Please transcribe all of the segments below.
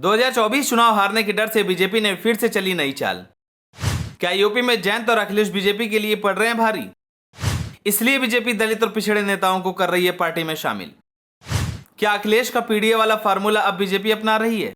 2024 चुनाव हारने के डर से बीजेपी ने फिर से चली नई चाल। क्या यूपी में जयंत और अखिलेश बीजेपी के लिए पड़ रहे हैं भारी, इसलिए बीजेपी दलित और पिछड़े नेताओं को कर रही है पार्टी में शामिल। क्या अखिलेश का पीडीए वाला फार्मूला अब बीजेपी अपना रही है,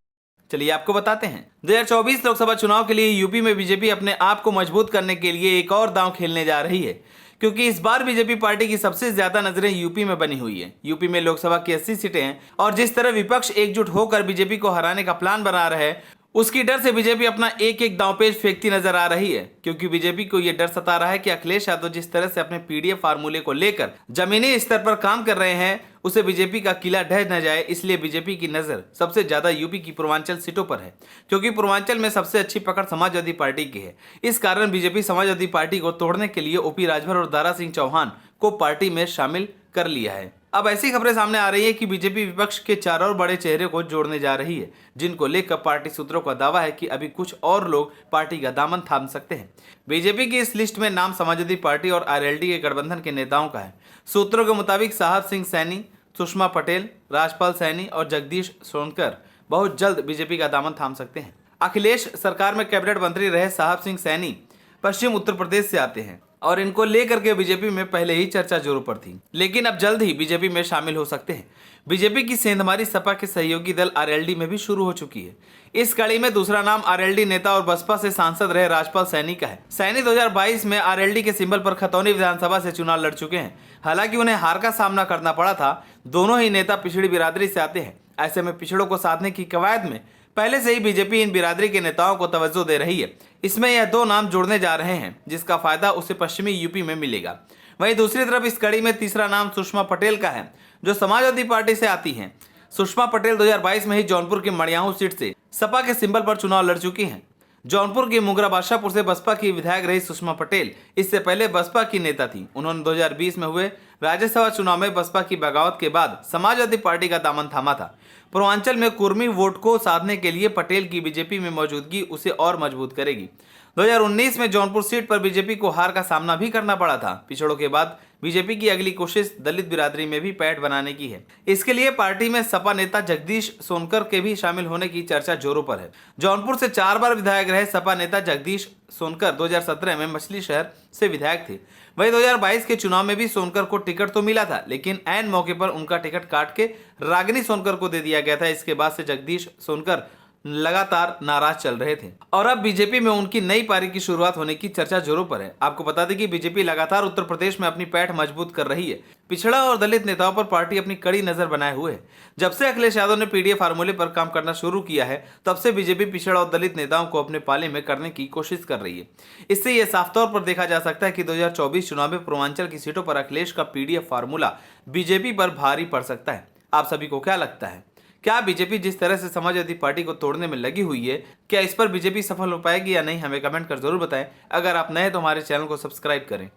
चलिए आपको बताते हैं। 2024 लोकसभा चुनाव के लिए यूपी में बीजेपी अपने आप को मजबूत करने के लिए एक और दांव खेलने जा रही है, क्योंकि इस बार बीजेपी पार्टी की सबसे ज्यादा नजरें यूपी में बनी हुई है। यूपी में लोकसभा की 80 सीटें हैं और जिस तरह विपक्ष एकजुट होकर बीजेपी को हराने का प्लान बना रहा है, उसकी डर से बीजेपी अपना एक एक दांवपेच फेंकती नजर आ रही है। क्योंकि बीजेपी को यह डर सता रहा है कि अखिलेश यादव जिस तरह से अपने पीडीए फार्मूले को लेकर जमीनी स्तर पर काम कर रहे हैं, उसे बीजेपी का किला ढह न जाए, इसलिए बीजेपी की नजर सबसे ज्यादा यूपी की पूर्वांचल सीटों पर है, क्योंकि पूर्वांचल में सबसे अच्छी पकड़ समाजवादी पार्टी की है। इस कारण बीजेपी समाजवादी पार्टी को तोड़ने के लिए ओपी राजभर और दारा सिंह चौहान को पार्टी में शामिल कर लिया है। अब ऐसी खबरें सामने आ रही है कि बीजेपी विपक्ष के चार और बड़े चेहरे को जोड़ने जा रही है, जिनको लेकर पार्टी सूत्रों का दावा है कि अभी कुछ और लोग पार्टी का दामन थाम सकते हैं। बीजेपी की इस लिस्ट में नाम समाजवादी पार्टी और आरएलडी के गठबंधन के नेताओं का है। सूत्रों के मुताबिक साहब सिंह सैनी, सुषमा पटेल, राजपाल सैनी और जगदीश सोनकर बहुत जल्द बीजेपी का दामन थाम सकते हैं। अखिलेश सरकार में कैबिनेट मंत्री रहे साहब सिंह सैनी पश्चिम उत्तर प्रदेश से आते हैं और इनको लेकर के बीजेपी में पहले ही चर्चा जोरों पर थी, लेकिन अब जल्द ही बीजेपी में शामिल हो सकते हैं। बीजेपी की सेंधमारी सपा के सहयोगी दल आरएलडी में भी शुरू हो चुकी है। इस कड़ी में दूसरा नाम आरएलडी नेता और बसपा से सांसद रहे राजपाल सैनी का है। सैनी 2022 में आरएलडी के सिंबल पर खतौनी विधानसभा से चुनाव लड़ चुके हैं। हालांकि उन्हें हार का सामना करना पड़ा था। दोनों ही नेता पिछड़ी बिरादरी से आते हैं। ऐसे में पिछड़ों को साधने की कवायद में पहले से ही बीजेपी इन बिरादरी के नेताओं को तवज्जो दे रही है। इसमें यह दो नाम जोड़ने जा रहे हैं, जिसका फायदा उसे पश्चिमी यूपी में मिलेगा। वहीं दूसरी तरफ इस कड़ी में तीसरा नाम सुषमा पटेल का है, जो समाजवादी पार्टी से आती हैं। सुषमा पटेल 2022 में ही जौनपुर की मड़ियाहू सीट से सपा के सिंबल पर चुनाव लड़ चुकी हैं। जौनपुर के मुगरा बादशाहपुर से बसपा की विधायक रही सुषमा पटेल इससे पहले बसपा की नेता थी। उन्होंने 2020 में हुए राज्यसभा चुनाव में बसपा की बगावत के बाद समाजवादी पार्टी का दामन थामा था। पूर्वांचल में कुर्मी वोट को साधने के लिए पटेल की बीजेपी में मौजूदगी उसे और मजबूत करेगी। 2019 में जौनपुर सीट पर बीजेपी को हार का सामना भी करना पड़ा था। पिछड़ों के बाद बीजेपी की अगली कोशिश दलित बिरादरी में भी पैठ बनाने की है। इसके लिए पार्टी में सपा नेता जगदीश सोनकर के भी शामिल होने की चर्चा जोरों पर है। जौनपुर से 4 बार विधायक रहे सपा नेता जगदीश सोनकर 2017 में मछली शहर से विधायक थे। वहीं 2022 के चुनाव में भी सोनकर को टिकट तो मिला था, लेकिन ऐन मौके पर उनका टिकट काट के रागिनी सोनकर को दे दिया गया था। इसके बाद से जगदीश सोनकर लगातार नाराज चल रहे थे और अब बीजेपी में उनकी नई पारी की शुरुआत होने की चर्चा जोरों पर है। आपको बता दें कि बीजेपी लगातार उत्तर प्रदेश में अपनी पैठ मजबूत कर रही है। पिछड़ा और दलित नेताओं पर पार्टी अपनी कड़ी नजर बनाए हुए है। जब से अखिलेश यादव ने पीडीए फार्मूले पर काम करना शुरू किया है, तब से बीजेपी पिछड़ा और दलित नेताओं को अपने पाले में करने की कोशिश कर रही है। इससे यह साफ तौर पर देखा जा सकता है कि 2024 चुनाव में पूर्वांचल की सीटों पर अखिलेश का पीडीए फार्मूला बीजेपी पर भारी पड़ सकता है। आप सभी को क्या लगता है? क्या बीजेपी जिस तरह से समाजवादी पार्टी को तोड़ने में लगी हुई है, क्या इस पर बीजेपी सफल हो पाएगी या नहीं? हमें कमेंट कर जरूर बताएं। अगर आप नए तो हमारे चैनल को सब्सक्राइब करें।